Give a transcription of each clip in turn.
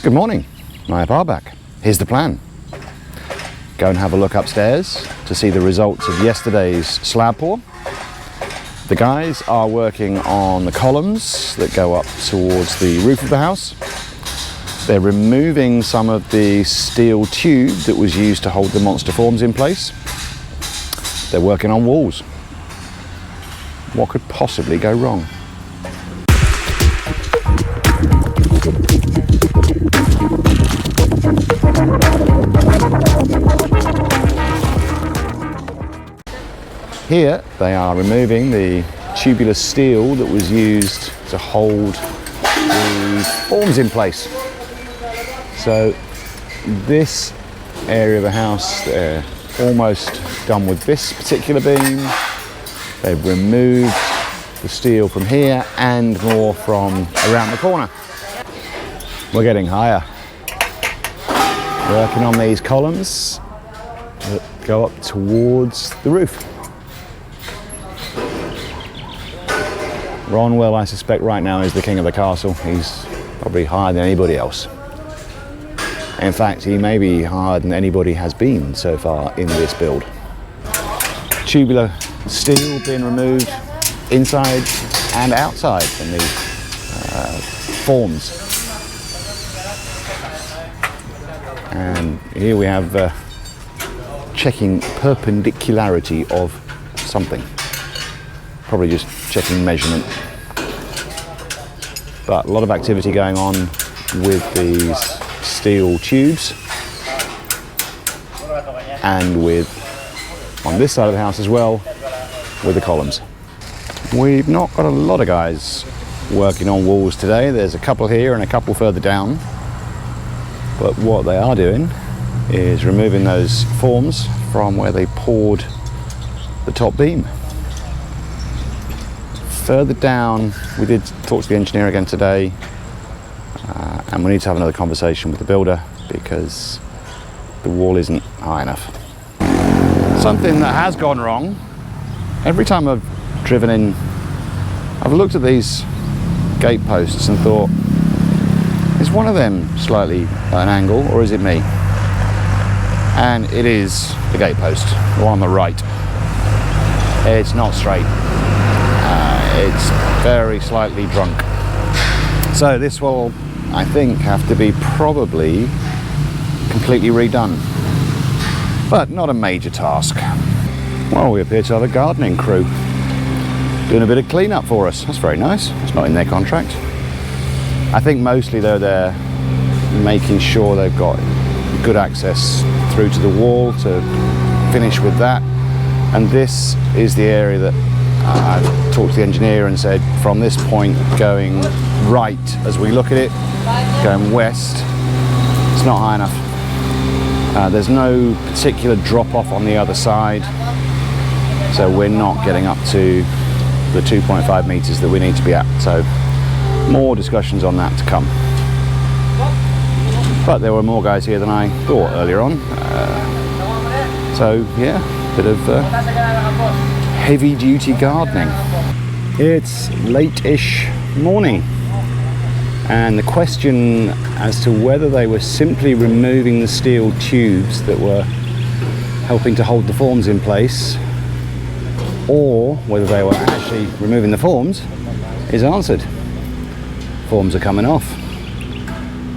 Good morning, my bar back. Here's the plan. Go and have a look upstairs to see the results of yesterday's slab pour. The guys are working on the columns that go up towards the roof of the house. They're removing some of the steel tube that was used to hold the monster forms in place. They're working on walls. What could possibly go wrong? Here they are removing the tubular steel that was used to hold the forms in place. So this area of the house, they're almost done with this particular beam. They've removed the steel from here and more from around the corner. We're getting higher. Working on these columns that go up towards the roof. Ron Will, I suspect right now, is the king of the castle. He's probably higher than anybody else. In fact, he may be higher than anybody has been so far in this build. Tubular steel being removed inside and outside from the forms. And here we have checking perpendicularity of something. Probably just checking measurement. But a lot of activity going on with these steel tubes and with, on this side of the house as well, with the columns. We've not got a lot of guys working on walls today. There's a couple here and a couple further down. But what they are doing is removing those forms from where they poured the top beam. Further down, we did talk to the engineer again today, and we need to have another conversation with the builder because the wall isn't high enough. Something that has gone wrong, every time I've driven in, I've looked at these gate posts and thought, is one of them slightly at an angle or is it me? And it is the gate post, the one on the right. It's not straight. It's very slightly drunk. So this will, I think, have to be probably completely redone. But not a major task. Well, we appear to have a gardening crew doing a bit of cleanup for us. That's very nice. It's not in their contract. I think mostly though they're making sure they've got good access through to the wall to finish with that. And this is the area that I talked to the engineer and said from this point going right as we look at it, going west, it's not high enough. There's no particular drop off on the other side, so we're not getting up to the 2.5 meters that we need to be at. So more discussions on that to come. But there were more guys here than I thought earlier on. So yeah, bit of heavy duty gardening. It's late-ish morning, and the question as to whether they were simply removing the steel tubes that were helping to hold the forms in place or whether they were actually removing the forms is answered. Forms are coming off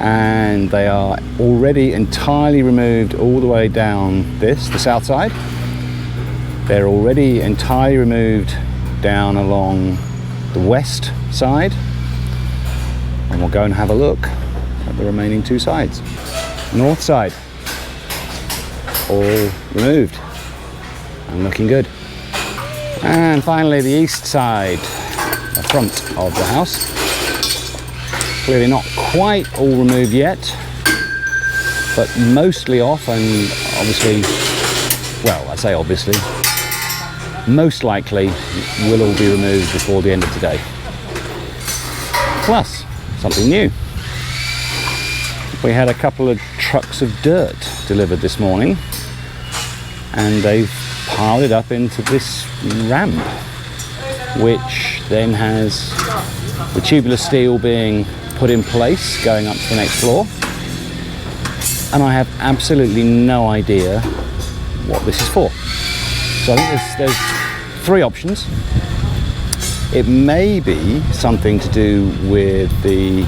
and they are already entirely removed all the way down the south side. They're already entirely removed down along the west side, and we'll go and have a look at the remaining two sides. North side, all removed and looking good. And finally the east side, the front of the house. Clearly not quite all removed yet, but mostly off, and obviously, well, I say obviously, most likely will all be removed before the end of today. Plus, something new. We had a couple of trucks of dirt delivered this morning, and they've piled it up into this ramp, which then has the tubular steel being put in place going up to the next floor. and I have absolutely no idea what this is for. So I think there's three options. It may be something to do with the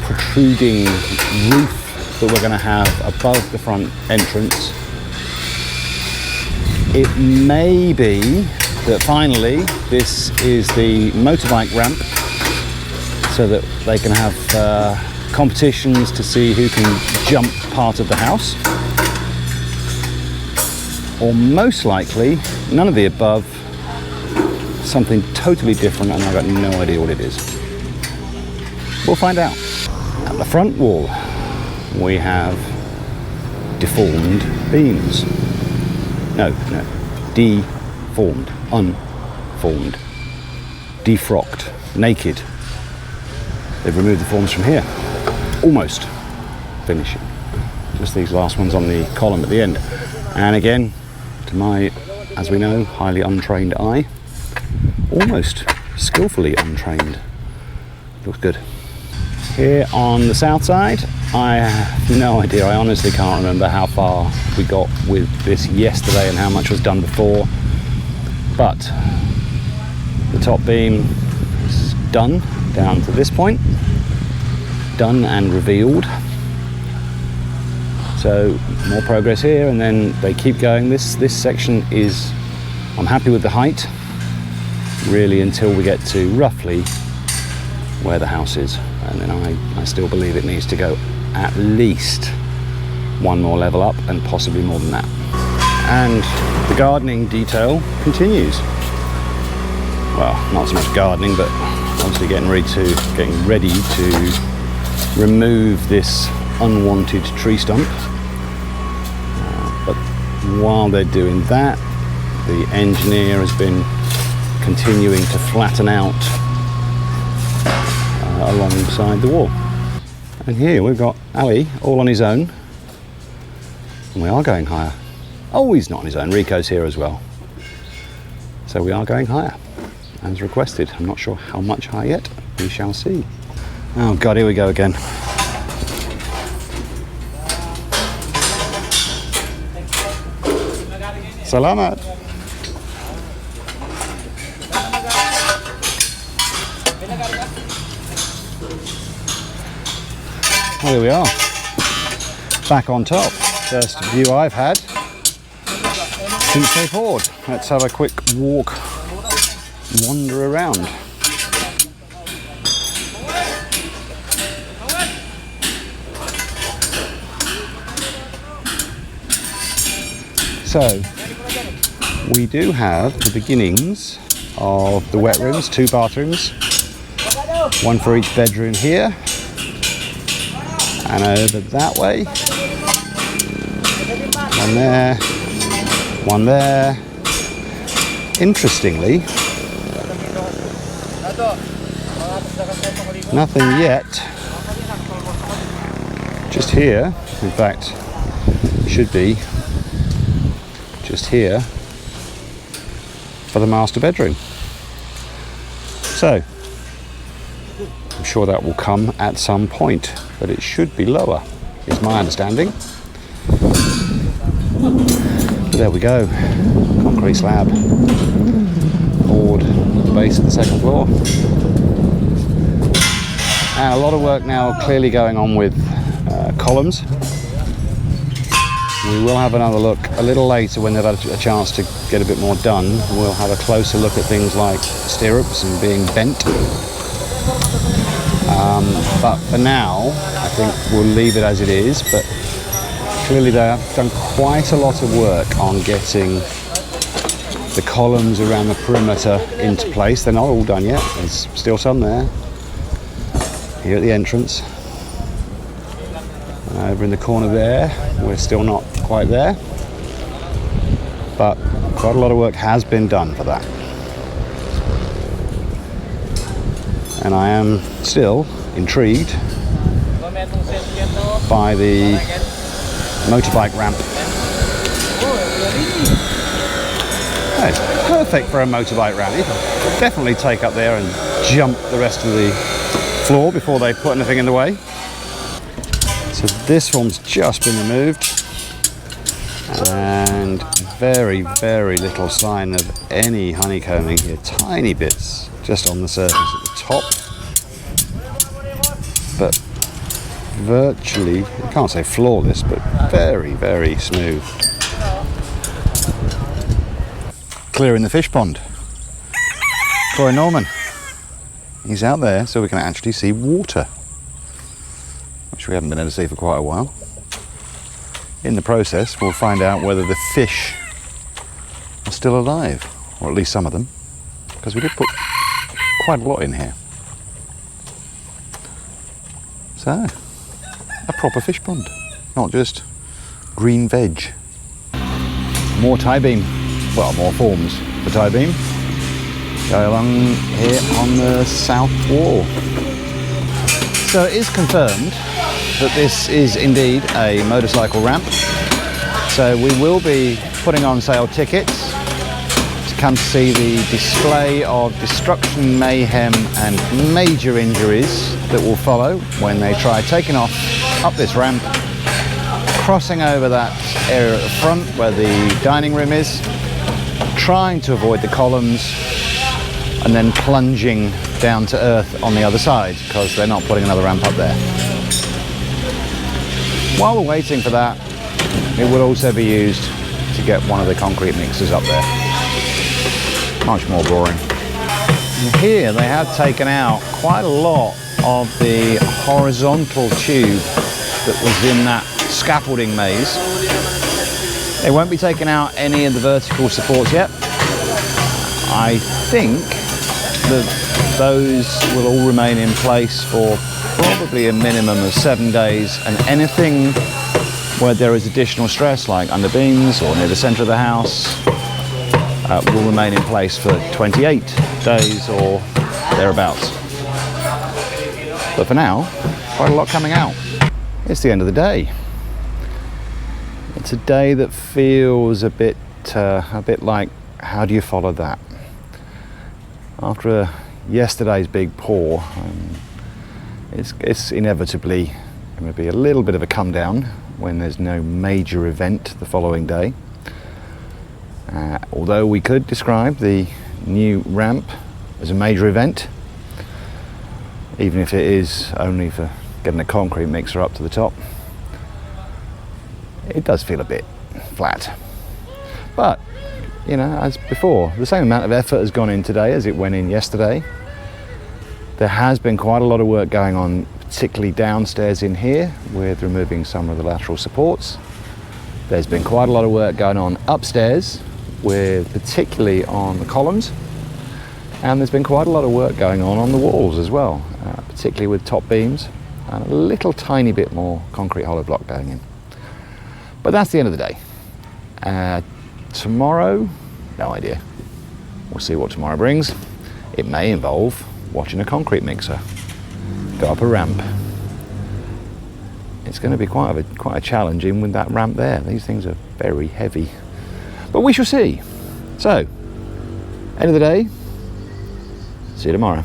protruding roof that we're going to have above the front entrance. It may be that finally this is the motorbike ramp so that they can have competitions to see who can jump part of the house. Or most likely, none of the above, something totally different, and I've got no idea what it is. We'll find out. At the front wall, we have deformed beams. No, deformed, unformed, defrocked, naked. They've removed the forms from here. Almost finishing. Just these last ones on the column at the end. And again, to my, as we know, highly untrained eye, almost skillfully untrained. Looks good. Here on the south side, I have no idea. I honestly can't remember how far we got with this yesterday and how much was done before. But the top beam is done down to this point. Done and revealed. So more progress here, and then they keep going. This section is, I'm happy with the height, really, until we get to roughly where the house is. And then I still believe it needs to go at least one more level up, and possibly more than that. And the gardening detail continues. Well, not so much gardening, but obviously getting ready to remove this unwanted tree stump. But while they're doing that, the engineer has been continuing to flatten out alongside the wall. And here we've got Ali all on his own, and we are going higher. Oh, he's not on his own, Rico's here as well. So we are going higher, as requested. I'm not sure how much higher yet, we shall see. Oh God, here we go again. Salamat. Well, here we are, back on top. First view I've had since they poured. Let's have a quick walk, wander around. So, we do have the beginnings of the wet rooms, 2 bathrooms, one for each bedroom here. And over that way, one there, one there. Interestingly, nothing yet, just here, in fact, should be just here for the master bedroom. So, I'm sure that will come at some point, but it should be lower, is my understanding. But there we go, concrete slab poured at the base of the second floor. And a lot of work now clearly going on with columns. We will have another look a little later when they've had a chance to get a bit more done. We'll have a closer look at things like stirrups and being bent. But for now, I think we'll leave it as it is, but clearly they have done quite a lot of work on getting the columns around the perimeter into place. They're not all done yet, there's still some there. Here at the entrance. And over in the corner there, we're still not quite there. But quite a lot of work has been done for that. And I am still intrigued by the motorbike ramp. Yeah, it's perfect for a motorbike ramp. You can definitely take up there and jump the rest of the floor before they put anything in the way. So this form's just been removed, and very, very little sign of any honeycombing here. Tiny bits just on the surface at the top, but virtually, I can't say flawless, but very, very smooth. Clearing the fish pond. Troy Norman. He's out there so we can actually see water, which we haven't been able to see for quite a while. In the process, we'll find out whether the fish are still alive, or at least some of them, because we did put quite a lot in here. So, a proper fish pond, not just green veg. More tie beam, well, more forms for tie beam. Go along here on the south wall. So it is confirmed that this is indeed a motorcycle ramp. So we will be putting on sale tickets to come see the display of destruction, mayhem and major injuries that will follow when they try taking off up this ramp, crossing over that area at the front where the dining room is, trying to avoid the columns, and then plunging down to earth on the other side because they're not putting another ramp up there. While we're waiting for that, it will also be used to get one of the concrete mixers up there. Much more boring. And here they have taken out quite a lot of the horizontal tube that was in that scaffolding maze. They won't be taking out any of the vertical supports yet. I think that those will all remain in place for probably a minimum of 7 days, and anything where there is additional stress, like under beams or near the centre of the house, will remain in place for 28 days or thereabouts. But for now, quite a lot coming out. It's the end of the day. It's a day that feels a bit like, how do you follow that? After yesterday's big pour, it's inevitably going to be a little bit of a come down when there's no major event the following day. Although we could describe the new ramp as a major event, even if it is only for getting a concrete mixer up to the top, it does feel a bit flat. But you know, as before, the same amount of effort has gone in today as it went in yesterday. There has been quite a lot of work going on, particularly downstairs in here with removing some of the lateral supports. There's been quite a lot of work going on upstairs, with particularly on the columns, and there's been quite a lot of work going on the walls as well, particularly with top beams and a little tiny bit more concrete hollow block going in. But that's the end of the day. Tomorrow, no idea. We'll see what tomorrow brings. It may involve watching a concrete mixer go up a ramp. It's going to be quite a challenge in with that ramp there. These things are very heavy, but we shall see. So, end of the day. See you tomorrow.